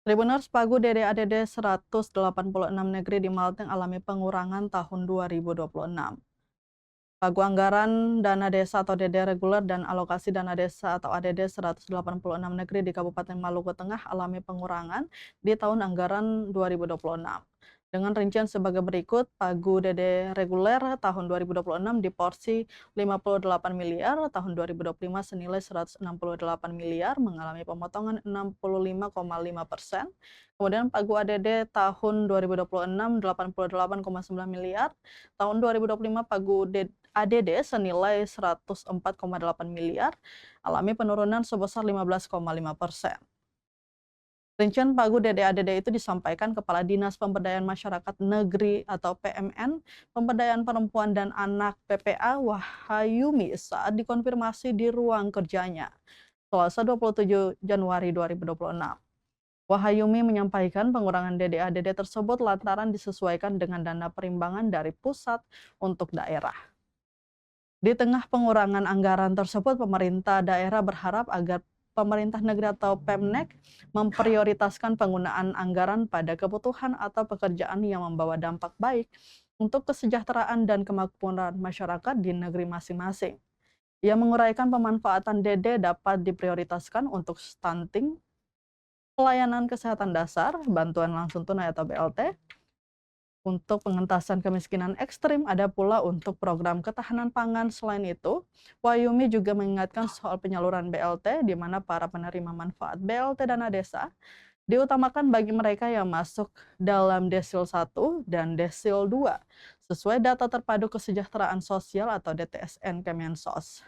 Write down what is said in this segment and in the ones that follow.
Tribuners pagu DD-ADD 186 negeri di Malteng alami pengurangan tahun 2026. Pagu anggaran dana desa atau DD reguler dan alokasi dana desa atau ADD 186 negeri di Kabupaten Maluku Tengah alami pengurangan di tahun anggaran 2026. Dengan rincian sebagai berikut, pagu DD reguler tahun 2026 di porsi 58 miliar, tahun 2025 senilai 168 miliar, mengalami pemotongan 65,5%. Kemudian pagu ADD tahun 2026 88,9 miliar, tahun 2025 pagu ADD senilai 104,8 miliar, alami penurunan sebesar 15,5%. Rincian pagu DD-ADD itu disampaikan Kepala Dinas Pemberdayaan Masyarakat Negeri atau PMN, Pemberdayaan Perempuan dan Anak PPA Wahayumi saat dikonfirmasi di ruang kerjanya, Selasa 27 Januari 2026. Wahayumi menyampaikan pengurangan DD-ADD tersebut lantaran disesuaikan dengan dana perimbangan dari pusat untuk daerah. Di tengah pengurangan anggaran tersebut, pemerintah daerah berharap agar pemerintah negeri atau Pemnek memprioritaskan penggunaan anggaran pada kebutuhan atau pekerjaan yang membawa dampak baik untuk kesejahteraan dan kemakmuran masyarakat di negeri masing-masing. Ia menguraikan pemanfaatan DD dapat diprioritaskan untuk stunting, pelayanan kesehatan dasar, bantuan langsung tunai atau BLT, untuk pengentasan kemiskinan ekstrim, ada pula untuk program ketahanan pangan. Selain itu, Wahayumi juga mengingatkan soal penyaluran BLT, di mana para penerima manfaat BLT dana desa diutamakan bagi mereka yang masuk dalam Desil 1 dan Desil 2, sesuai data terpadu kesejahteraan sosial atau DTSN Kemensos.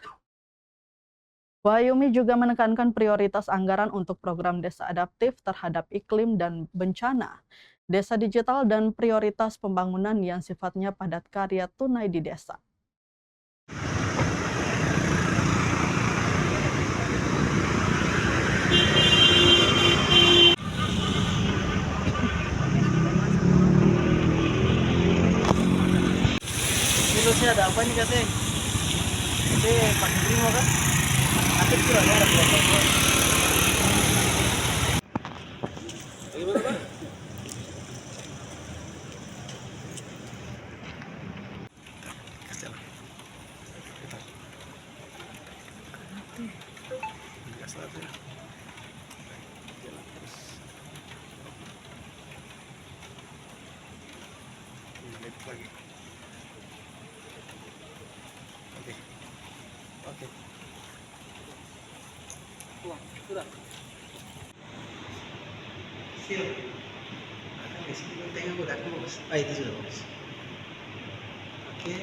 Wahayumi juga menekankan prioritas anggaran untuk program desa adaptif terhadap iklim dan bencana, desa digital, dan prioritas pembangunan yang sifatnya padat karya tunai di desa. Ini ada apa nih katanya? Ini pakai primo kan? Aku sudah ada berapa? Gimana Bang? Lagi. Oke. Wah, sudah. Siap. Akan di sini tengok udah bagus. Itu sudah bagus. Oke.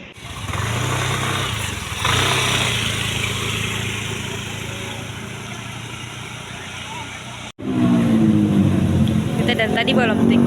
Kita dari tadi belum tik.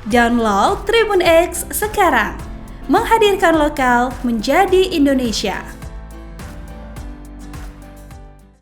Download Tribun X sekarang, menghadirkan lokal menjadi Indonesia.